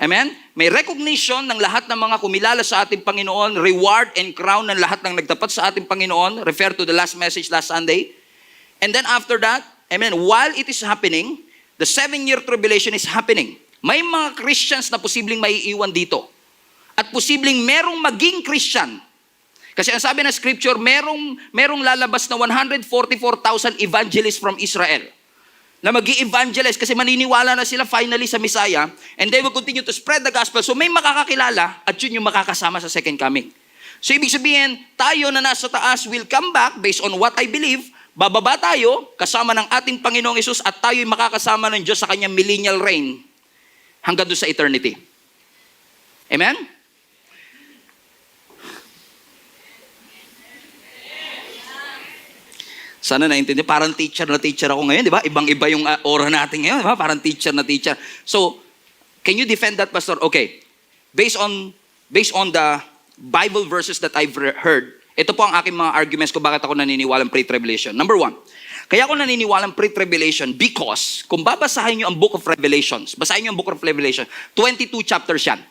Amen? May recognition ng lahat ng mga kumilala sa ating Panginoon, reward and crown ng lahat ng nagtapat sa ating Panginoon, refer to the last message last Sunday. And then after that, amen, while it is happening, the 7-year tribulation is happening. May mga Christians na posibleng maiiwan dito. At posibleng merong maging Christian. Kasi ang sabi ng scripture, merong lalabas na 144,000 evangelists from Israel. Na mag-i-evangelize kasi maniniwala na sila finally sa Messiah and they will continue to spread the gospel. So may makakakilala at yun yung makakasama sa second coming. So ibig sabihin, tayo na nasa taas will come back based on what I believe. Bababa tayo kasama ng ating Panginoong Hesus at tayo'y makakasama ng Diyos sa kanyang millennial reign hanggang doon sa eternity. Amen? Sana naintindihan. Parang teacher na teacher ako ngayon, di ba? Ibang-iba yung aura natin ngayon, di ba? Parang teacher na teacher. So, can you defend that, Pastor? Okay. Based on the Bible verses that I've heard, Ito po ang aking mga arguments ko bakit ako naniniwalang pre-tribulation. Number one, kaya ako naniniwalang pre-tribulation because kung babasahin nyo ang Book of Revelations, basahin nyo ang Book of Revelation, 22 chapters yan.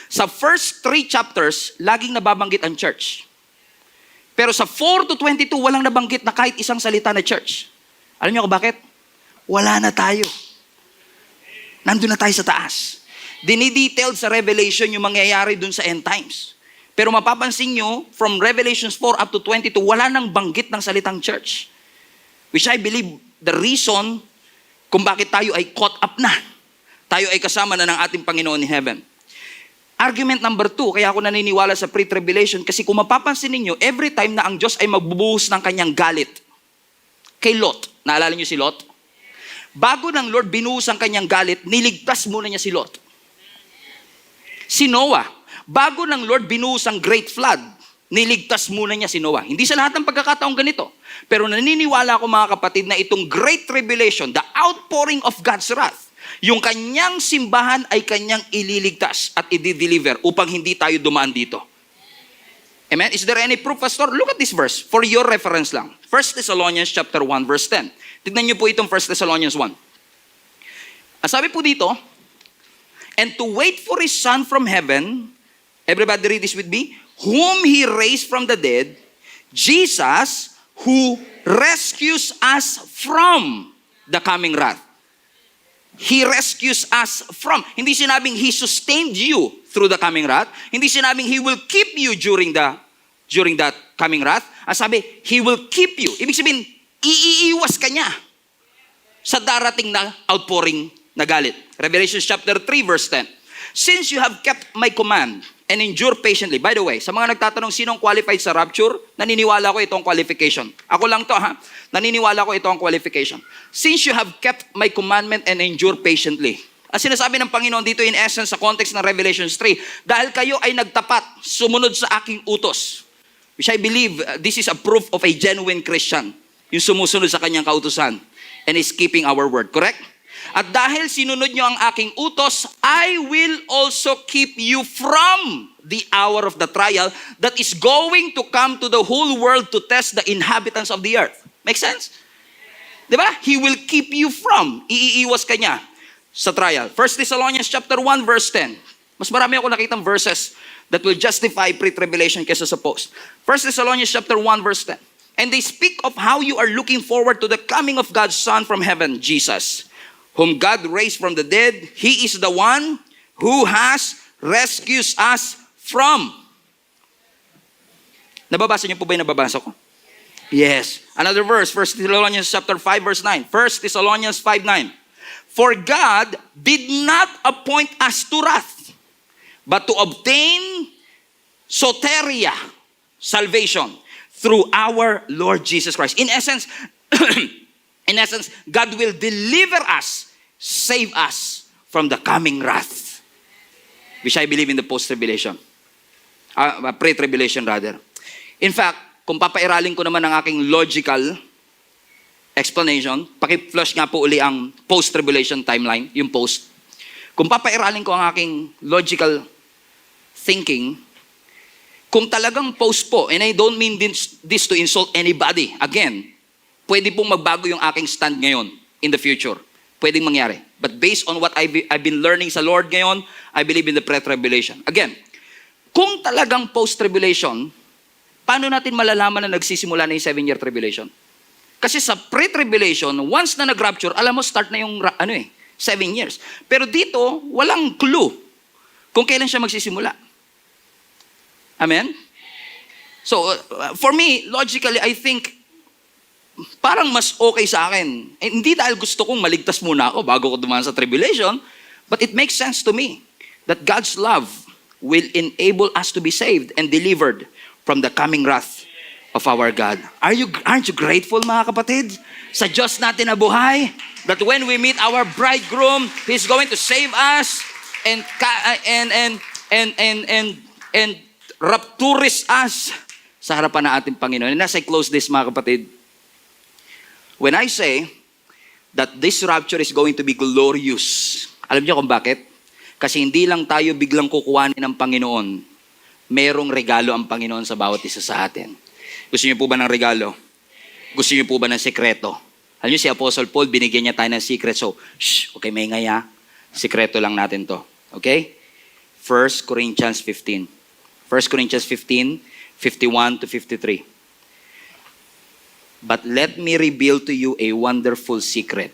Sa first 3 chapters, laging nababanggit ang church. Pero sa 4 to 22, walang nabanggit na kahit isang salita na church. Alam niyo kung bakit? Wala na tayo. Nandun na tayo sa taas. Dinidetailed sa Revelation yung mangyayari dun sa end times. Pero mapapansin nyo, from Revelations 4 up to 22, wala nang banggit ng salitang church. Which I believe the reason kung bakit tayo ay caught up na. Tayo ay kasama na ng ating Panginoon in heaven. Argument number 2, kaya ako naniniwala sa pre-tribulation, kasi kung mapapansin ninyo, every time na ang Diyos ay magbubuhos ng kanyang galit, kay Lot, naalala niyo si Lot? Bago ng Lord binuhos ang kanyang galit, niligtas muna niya si Lot. Si Noah, bago ng Lord binuhos ang great flood, niligtas muna niya si Noah. Hindi sa lahat ng pagkakataong ganito. Pero naniniwala ako mga kapatid na itong great tribulation, the outpouring of God's wrath, yung kanyang simbahan ay kanyang ililigtas at i-deliver upang hindi tayo dumaan dito. Amen? Is there any proof, Pastor? Look at this verse. For your reference lang. 1 Thessalonians chapter 1, verse 10. Tignan niyo po itong 1 Thessalonians 1. Sabi po dito, and to wait for His Son from heaven, everybody read this with me, whom He raised from the dead, Jesus, who rescues us from the coming wrath. He rescues us from. Hindi sinabing He sustained you through the coming wrath. Hindi sinabing He will keep you during that coming wrath. Ang sabi, He will keep you. Ibig sabihin, iiiwas ka niya sa darating na outpouring na galit. Revelation chapter 3 verse 10. Since you have kept my command and endure patiently. By the way, sa mga nagtatanong sinong qualified sa rapture, naniniwala ko itong qualification. Ako lang to ha. Naniniwala ko ito ang qualification. Since you have kept my commandment and endure patiently. Ang sinasabi ng Panginoon dito in essence sa context ng Revelations 3, dahil kayo ay nagtapat, sumunod sa aking utos. Which I believe this is a proof of a genuine Christian. Yung sumusunod sa kanyang kautusan and is keeping our word. Correct? At dahil sinunod nyo ang aking utos, I will also keep you from the hour of the trial that is going to come to the whole world to test the inhabitants of the earth. Make sense? Diba? He will keep you from. Iiiwas ka niya sa trial. 1 Thessalonians chapter 1 verse 10. Mas marami ako nakitang verses that will justify pre-tribulation kesa sa post. 1 Thessalonians chapter 1 verse 10. And they speak of how you are looking forward to the coming of God's Son from heaven, Jesus, whom God raised from the dead. He is the one who has rescued us from. Nababasa niyo po ba yung nababasa ko? Yes. Another verse, 1 Thessalonians chapter 5 verse 9. 1 Thessalonians 5:9. For God did not appoint us to wrath, but to obtain soteria, salvation, through our Lord Jesus Christ. In essence, God will deliver us, save us from the coming wrath, which I believe in the post-tribulation. Pre-tribulation rather. In fact, kung papairalin ko naman ang aking logical explanation, paki-flush nga po uli ang post-tribulation timeline, yung post. Kung papairalin ko ang aking logical thinking, kung talagang post po, and I don't mean this to insult anybody, again, pwede pong magbago yung aking stand ngayon in the future. Pwedeng mangyari. But based on what I've been learning sa Lord ngayon, I believe in the pre-tribulation. Again, kung talagang post-tribulation, paano natin malalaman na nagsisimula na yung 7-year tribulation? Kasi sa pre-tribulation, once na nag-rapture, alam mo, start na yung 7 years. Pero dito, walang clue kung kailan siya magsisimula. Amen? So, for me, logically, I think, parang mas okay sa akin. Hindi dahil gusto kong maligtas muna ako bago ko dumaan sa tribulation, but it makes sense to me that God's love will enable us to be saved and delivered from the coming wrath of our God. Aren't you grateful, mga kapatid, sa Diyos natin na buhay, that when we meet our bridegroom, He's going to save us and rapturous us sa harapan ng ating Panginoon. And as I close this, mga kapatid, when I say that this rapture is going to be glorious, alam niyo kung bakit? Kasi hindi lang tayo biglang kukuhanin ng Panginoon. Merong regalo ang Panginoon sa bawat isa sa atin. Gusto niyo po ba ng regalo? Gusto niyo po ba ng sekreto? Alam niyo, si Apostle Paul, binigyan niya tayo ng secret. So, okay, may ngaya. Sekreto lang natin to. Okay? 1 Corinthians 15. 1 Corinthians 15, 51 to 53. But let me reveal to you a wonderful secret.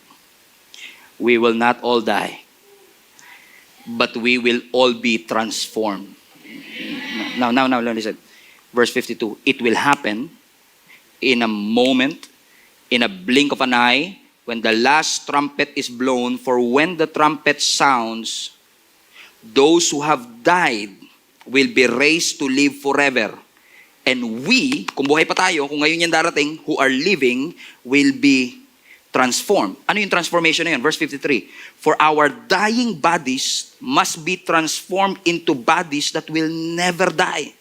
We will not all die, but we will all be transformed. Now, listen. Verse 52. It will happen in a moment, in a blink of an eye, when the last trumpet is blown. For when the trumpet sounds, those who have died will be raised to live forever. And we, kung buhay pa tayo, kung ngayon yan darating, who are living, will be transformed. Ano yung transformation na yun? Verse 53. For our dying bodies must be transformed into bodies that will never die.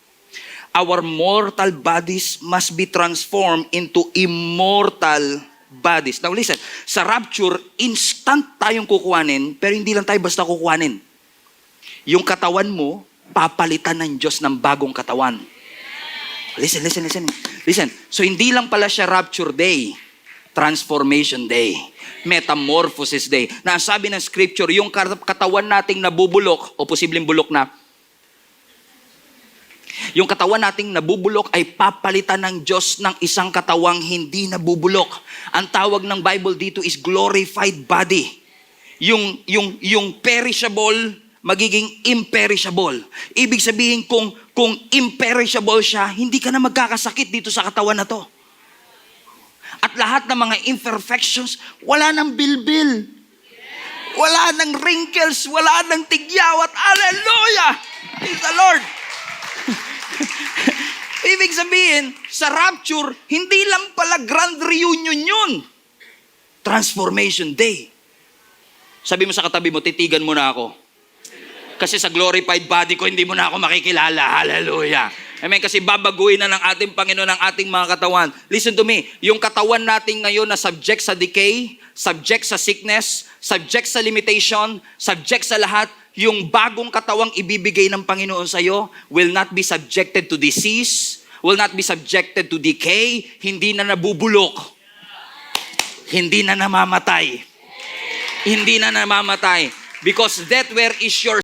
Our mortal bodies must be transformed into immortal bodies. Now listen, sa rapture, instant tayong kukuhanin, pero hindi lang tayo basta kukuhanin. Yung katawan mo, papalitan ng Diyos ng bagong katawan. Listen. So hindi lang pala siya rapture day, transformation day, metamorphosis day. Nasabi ng scripture, yung katawan nating nabubulok, o posibleng bulok na, yung katawan nating nabubulok ay papalitan ng Diyos ng isang katawang hindi nabubulok. Ang tawag ng Bible dito is glorified body. Yung perishable, magiging imperishable. Ibig sabihin kung imperishable siya, hindi ka na magkakasakit dito sa katawan na to. At lahat ng mga imperfections, wala nang bilbil. Wala nang wrinkles, wala nang tigyawat. Hallelujah! Praise the Lord! Ibig sabihin, sa rapture, hindi lang pala grand reunion yun. Transformation day. Sabi mo sa katabi mo, titigan mo na ako. Kasi sa glorified body ko, hindi mo na ako makikilala. Hallelujah. Amen. Kasi babaguhin na ng ating Panginoon ang ating mga katawan. Listen to me. Yung katawan natin ngayon na subject sa decay, subject sa sickness, subject sa limitation, subject sa lahat, yung bagong katawang ibibigay ng Panginoon sa iyo will not be subjected to disease, will not be subjected to decay, hindi na nabubulok, hindi na namamatay. Hindi na namamatay. Because death, where is your